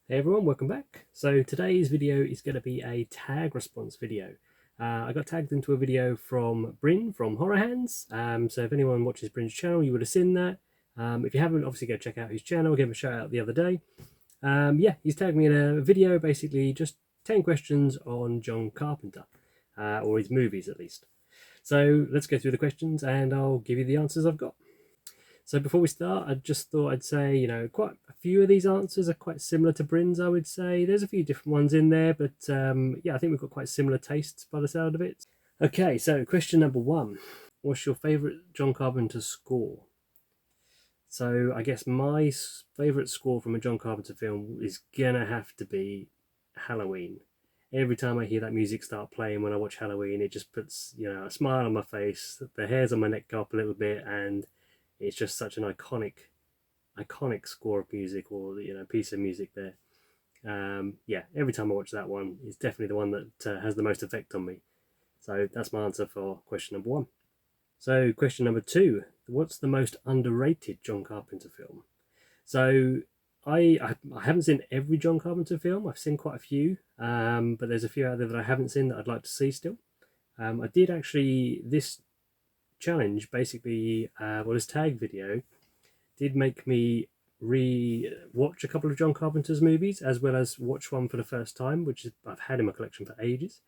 Hey everyone, welcome back. So today's video is going to be a tag response video. I got tagged into a video from Bryn from horrorhands. So if anyone watches Bryn's channel, you would have seen that. If you haven't, obviously go check out his channel. Give him a shout out the other day. Yeah, he's tagged me in a video, basically just 10 questions on John Carpenter, or his movies at least. So let's go through the questions and I'll give you the answers I've got. So before we start, I just thought I'd say, quite a few of these answers are quite similar to Bryn's, I would say. There's a few different ones in there, but yeah, I think we've got quite similar tastes by the sound of it. Okay, so question number one. What's your favourite John Carpenter score? So I guess my favourite score from a John Carpenter film is gonna have to be Halloween. Every time I hear that music start playing when I watch Halloween, it just puts, a smile on my face, the hairs on my neck go up a little bit, and it's just such an iconic score of music, or piece of music there. Yeah, every time I watch that one, it's definitely the one that has the most effect on me. So that's my answer for question number one. So question number two, what's the most underrated John Carpenter film? So I haven't seen every John Carpenter film. I've seen quite a few, but there's a few out there that I haven't seen that I'd like to see still. I did actually, this challenge basically, this tag video did make me re-watch a couple of John Carpenter's movies, as well as watch one for the first time, which I've had in my collection for ages.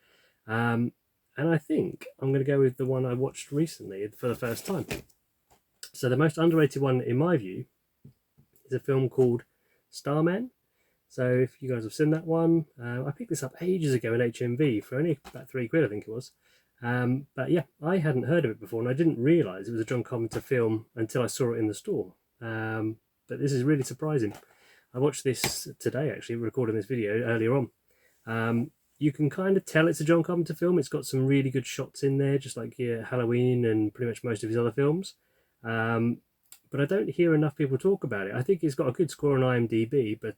And I think I'm going to go with the one I watched recently for the first time. So the most underrated one, in my view, is a film called Starman. So if you guys have seen that one, I picked this up ages ago in HMV for only about £3, I think it was. But yeah, I hadn't heard of it before, and I didn't realise it was a John Carpenter film until I saw it in the store. But this is really surprising. I watched this today, actually, recording this video earlier on. You can kind of tell it's a John Carpenter film. It's got some really good shots in there, just like Halloween and pretty much most of his other films. But I don't hear enough people talk about it. I think it's got a good score on IMDb, but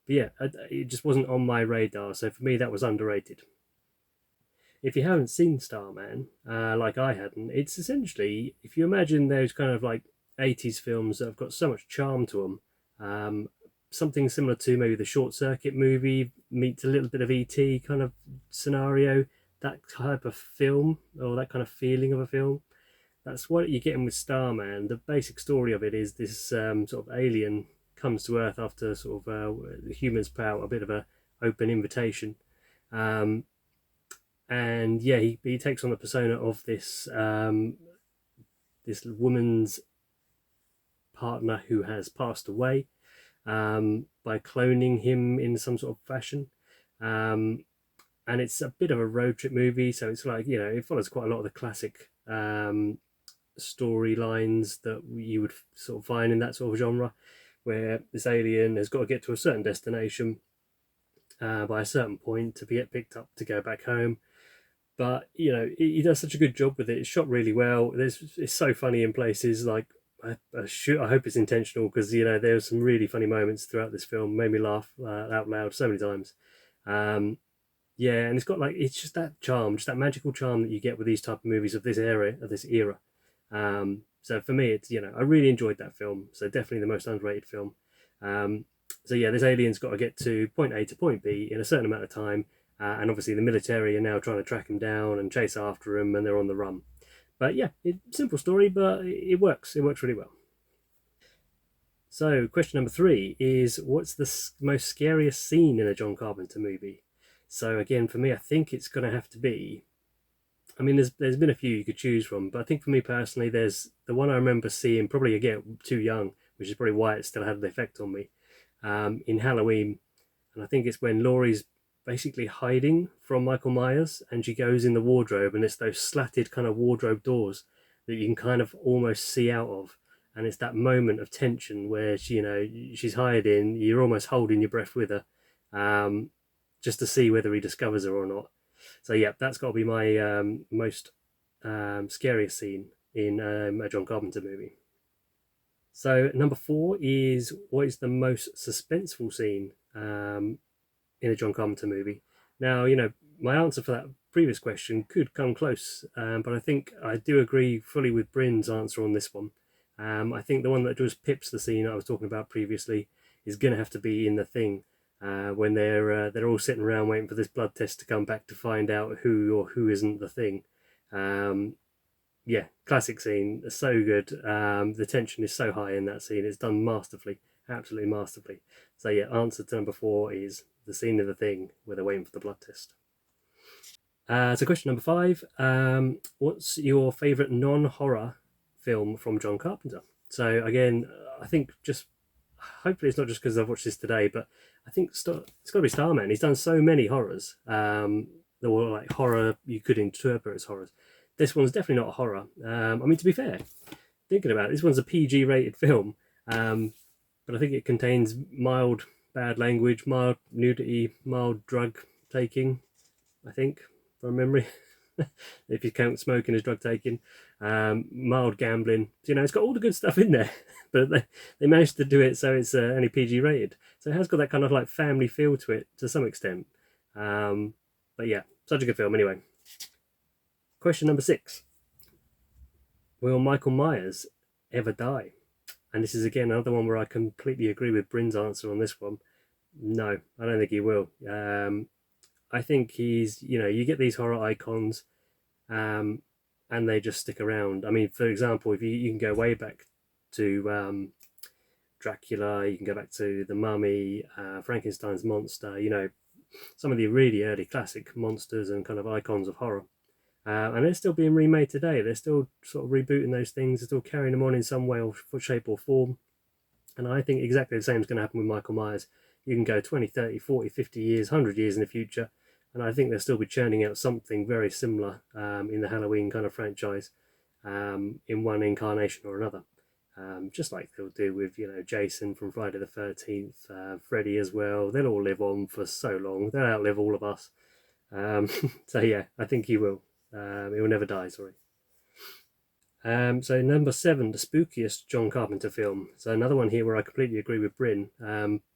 yeah, it just wasn't on my radar. So for me, that was underrated. If you haven't seen Starman, like I hadn't, it's essentially, if you imagine those kind of like 80s films that have got so much charm to them, something similar to maybe the Short Circuit movie meets a little bit of ET kind of scenario, that type of film, or that kind of feeling of a film. That's what you're getting with Starman. The basic story of it is this sort of alien comes to Earth after sort of humans put out a bit of a open invitation. And yeah, he takes on the persona of this this woman's partner who has passed away, by cloning him in some sort of fashion. And it's a bit of a road trip movie, so it's like, it follows quite a lot of the classic storylines that you would sort of find in that sort of genre, where this alien has got to get to a certain destination by a certain point to get picked up to go back home. But he does such a good job with it. It's shot really well. It's so funny in places. Like I hope it's intentional, because there's some really funny moments throughout this film. Made me laugh out loud so many times. Yeah, and it's just that charm, just that magical charm that you get with these type of movies of this era. So for me, it's I really enjoyed that film. So definitely the most underrated film. So yeah, this alien's got to get to point A to point B in a certain amount of time. And obviously the military are now trying to track him down and chase after him, and they're on the run. But yeah, simple story, but it works. It works really well. So question number three is, what's the most scariest scene in a John Carpenter movie? So again, for me, I think it's going to have to be, I mean, there's been a few you could choose from, but I think for me personally, there's the one I remember seeing, probably again too young, which is probably why it still had the effect on me, in Halloween. And I think it's when Laurie's basically hiding from Michael Myers, and she goes in the wardrobe, and it's those slatted kind of wardrobe doors that you can kind of almost see out of, and it's that moment of tension where she's hiding, you're almost holding your breath with her, just to see whether he discovers her or not. So yeah, that's got to be my most scariest scene in a John Carpenter movie. So number four is, what is the most suspenseful scene in a John Carpenter movie? Now, my answer for that previous question could come close, but I think I do agree fully with Bryn's answer on this one. I think the one that just pips the scene I was talking about previously is going to have to be in The Thing. when they're all sitting around waiting for this blood test to come back to find out who or who isn't the thing. Yeah, classic scene, so good. The tension is so high in that scene. It's done masterfully, absolutely masterfully. So yeah, answer to number 4 is the scene of the thing where they're waiting for the blood test. So question number 5, what's your favourite non-horror film from John Carpenter? So again, I think just hopefully it's not just because I've watched this today, but I think it's got to be Starman. He's done so many horrors that were like horror you could interpret as horrors. This one's definitely not a horror. I mean, to be fair, thinking about it, this one's a PG rated film, but I think it contains mild bad language, mild nudity, mild drug taking, I think, from memory. If you count smoking as drug taking, mild gambling. You know, it's got all the good stuff in there, but they managed to do it so it's only PG rated. So it has got that kind of like family feel to it to some extent. But yeah, such a good film anyway. Question number 6. Will Michael Myers ever die? And this is again another one where I completely agree with Bryn's answer on this one. No, I don't think he will. I think he's, you know, you get these horror icons and they just stick around. I mean, for example, if you can go way back to Dracula, you can go back to The Mummy, Frankenstein's monster, you know, some of the really early classic monsters and kind of icons of horror. And they're still being remade today. They're still sort of rebooting those things. They're still carrying them on in some way or shape or form. And I think exactly the same is going to happen with Michael Myers. You can go 20, 30, 40, 50 years, 100 years in the future, and I think they'll still be churning out something very similar in the Halloween kind of franchise in one incarnation or another. Just like they'll do with, you know, Jason from Friday the 13th, Freddy as well. They'll all live on for so long. They'll outlive all of us. So yeah, I think he will. He will never die, sorry. So number 7, the spookiest John Carpenter film. So another one here where I completely agree with Bryn,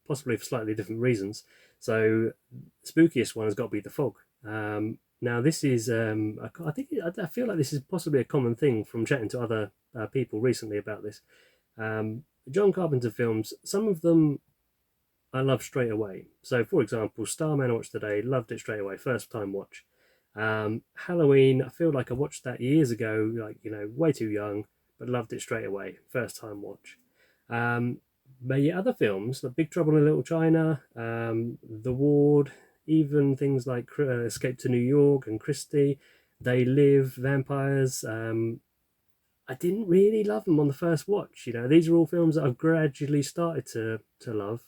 possibly for slightly different reasons. So the spookiest one has got to be The Fog. Now this is, I feel like this is possibly a common thing from chatting to other people recently about this. John Carpenter films, some of them I love straight away. So for example, Starman I watched today, loved it straight away, first time watch. Halloween, I feel like I watched that years ago, like, you know, way too young, but loved it straight away, first time watch. But yeah, other films like Big Trouble in Little China, The Ward, even things like Escape to New York and Christie, They Live, Vampires. I didn't really love them on the first watch. You know, these are all films that I've gradually started to love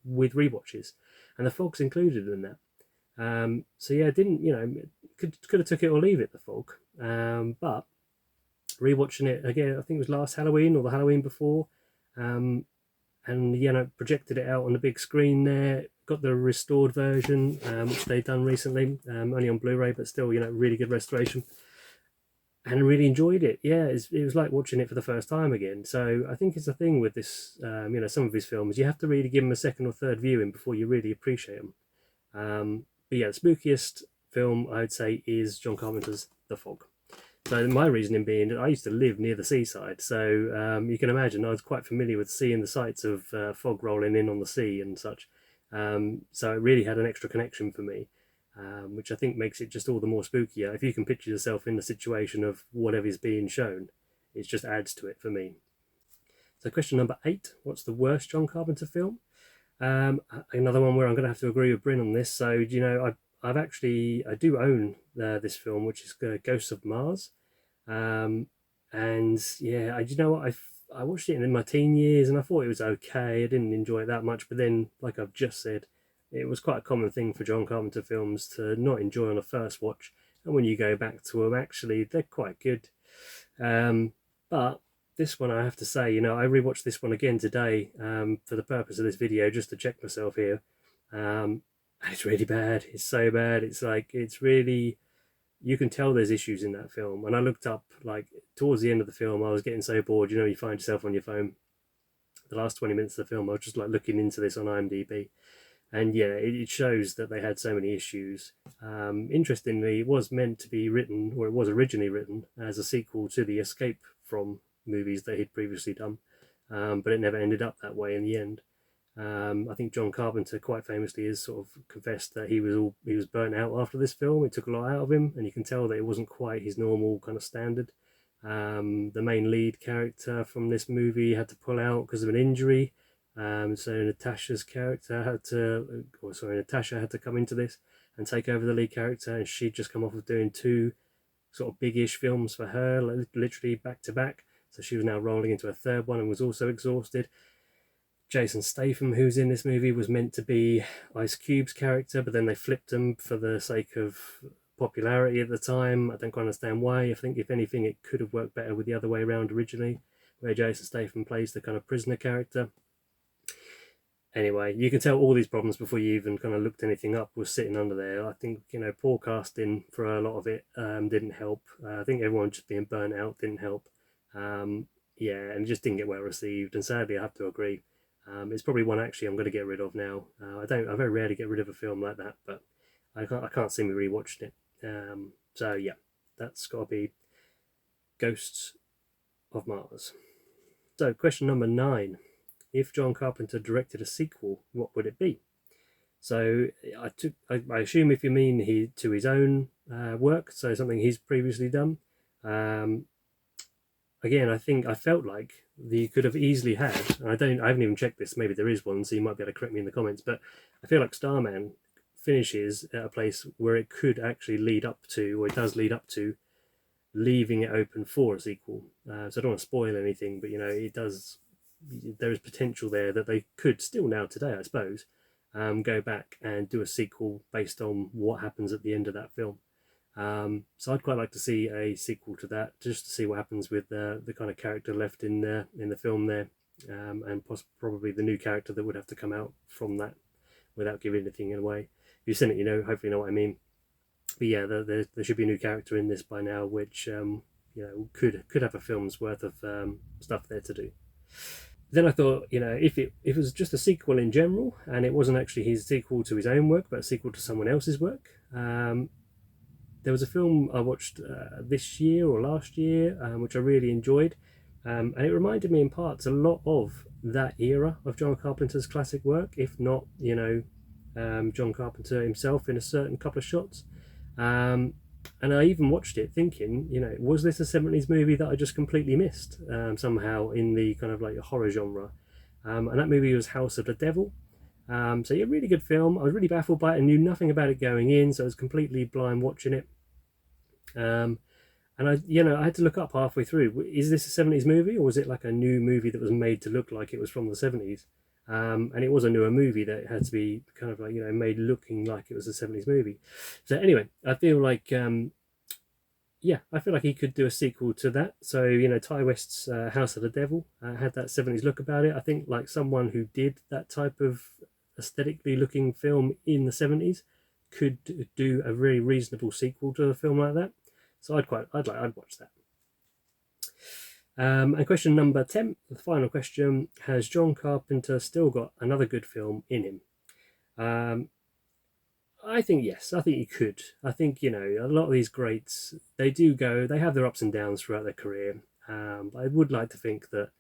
with rewatches, and The Fog's included in that. So yeah, didn't, you know, could have took it or leave it, The Fog. But rewatching it again, I think it was last Halloween or the Halloween before, and you know, projected it out on the big screen there. Got the restored version, which they've done recently, only on Blu-ray, but still, you know, really good restoration. And really enjoyed it. Yeah, it was like watching it for the first time again. So I think it's a thing with this, you know, some of his films. You have to really give them a second or third viewing before you really appreciate them. But yeah, the spookiest film I would say is John Carpenter's The Fog. So my reasoning being that I used to live near the seaside, so you can imagine I was quite familiar with seeing the sights of fog rolling in on the sea and such. So it really had an extra connection for me, which I think makes it just all the more spookier. If you can picture yourself in the situation of whatever's being shown, it just adds to it for me. So question number 8, what's the worst John Carpenter film? Another one where I'm going to have to agree with Bryn on this. So, you know, I do own this film, which is Ghosts of Mars. And yeah, you know what, I watched it in my teen years and I thought it was okay. I didn't enjoy it that much, but then, like I've just said, it was quite a common thing for John Carpenter films to not enjoy on a first watch, and when you go back to them, actually they're quite good. But this one, I have to say, you know, I rewatched this one again today for the purpose of this video, just to check myself here. And it's really bad. It's so bad. It's like, it's really, you can tell there's issues in that film. And I looked up, like, towards the end of the film, I was getting so bored. You know, you find yourself on your phone. The last 20 minutes of the film, I was just like looking into this on IMDb. And yeah, it shows that they had so many issues. Interestingly, it was meant to be written, or it was originally written, as a sequel to the Escape from movies that he'd previously done. But it never ended up that way in the end. I think John Carpenter quite famously has sort of confessed that he was burnt out after this film. It took a lot out of him, and you can tell that it wasn't quite his normal kind of standard. The main lead character from this movie had to pull out because of an injury. So Natasha's character had to, or sorry, Natasha had to come into this and take over the lead character, and she'd just come off of doing two sort of big-ish films for her, literally back to back. So she was now rolling into a third one and was also exhausted. Jason Statham, who's in this movie, was meant to be Ice Cube's character, but then they flipped him for the sake of popularity at the time. I don't quite understand why. I think, if anything, it could have worked better with the other way around originally, where Jason Statham plays the kind of prisoner character. Anyway, you can tell all these problems before you even kind of looked anything up was sitting under there. I think, poor casting for a lot of it didn't help. I think everyone just being burnt out didn't help. Yeah, and it just didn't get well received. And sadly, I have to agree. It's probably one actually I'm going to get rid of now. I very rarely get rid of a film like that, but I can't see me rewatching it. So yeah, that's got to be Ghosts of Mars. So question number 9. If John Carpenter directed a sequel, what would it be? So I assume if you mean to his own work, so something he's previously done. Again, I felt like you could have easily had, and I haven't even checked this, maybe there is one, so you might be able to correct me in the comments, but I feel like Starman finishes at a place where it could actually lead up to, or it does lead up to, leaving it open for a sequel. So I don't want to spoil anything, but it does, there is potential there that they could still now today, I suppose, go back and do a sequel based on what happens at the end of that film. So I'd quite like to see a sequel to that, just to see what happens with the kind of character left in the film there, and probably the new character that would have to come out from that, without giving anything away. If you've seen it, hopefully know what I mean. But yeah, there should be a new character in this by now, which could have a film's worth of stuff there to do. Then I thought, if it was just a sequel in general, and it wasn't actually his sequel to his own work, but a sequel to someone else's work. There was a film I watched this year or last year, which I really enjoyed, and it reminded me in parts a lot of that era of John Carpenter's classic work, if not, John Carpenter himself in a certain couple of shots. And I even watched it thinking, was this a 70s movie that I just completely missed somehow in the kind of like horror genre? And that movie was House of the Devil. So yeah, really good film. I was really baffled by it and knew nothing about it going in, so I was completely blind watching it. And I had to look up halfway through, is this a 70s movie, or was it like a new movie that was made to look like it was from the 70s? And it was a newer movie that had to be kind of like, made looking like it was a 70s movie. So anyway, I feel like, I feel like he could do a sequel to that. So, Ty West's House of the Devil had that 70s look about it. I think like someone who did that type of aesthetically looking film in the 70s could do a very reasonable sequel to a film like that. So I'd watch that. And question number 10, the final question: has John Carpenter still got another good film in him? I think yes. I think he could. I think, a lot of these greats, they have their ups and downs throughout their career. But I would like to think that,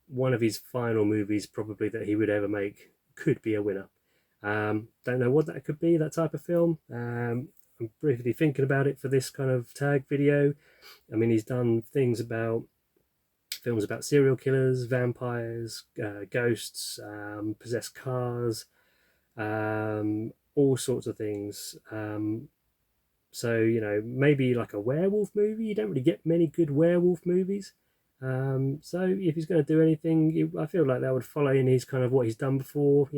one of his final movies probably that he would ever make could be a winner. Don't know what that could be, that type of film. I'm briefly thinking about it for this kind of tag video. I mean, he's done films about serial killers, vampires, ghosts, possessed cars, all sorts of things. So, maybe like a werewolf movie. You don't really get many good werewolf movies. So if he's going to do anything, I feel like that would follow in his kind of what he's done before,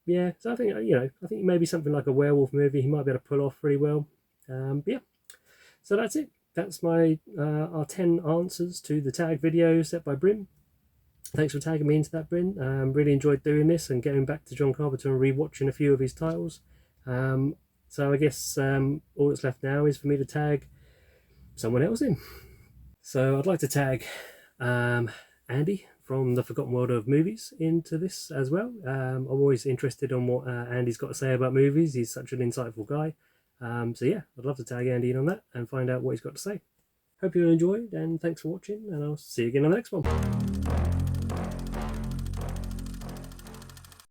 Yeah, so I think, I think maybe something like a werewolf movie he might be able to pull off really well. Yeah, so that's it. That's our 10 answers to the tag video set by Bryn. Thanks for tagging me into that, Bryn. Really enjoyed doing this and getting back to John Carpenter and rewatching a few of his titles. So I guess all that's left now is for me to tag someone else in. So I'd like to tag Andy from the Forgotten World of Movies into this as well. I'm always interested on what Andy's got to say about movies. He's such an insightful guy. So yeah, I'd love to tag Andy in on that and find out what he's got to say. Hope you enjoyed, and thanks for watching, and I'll see you again on the next one.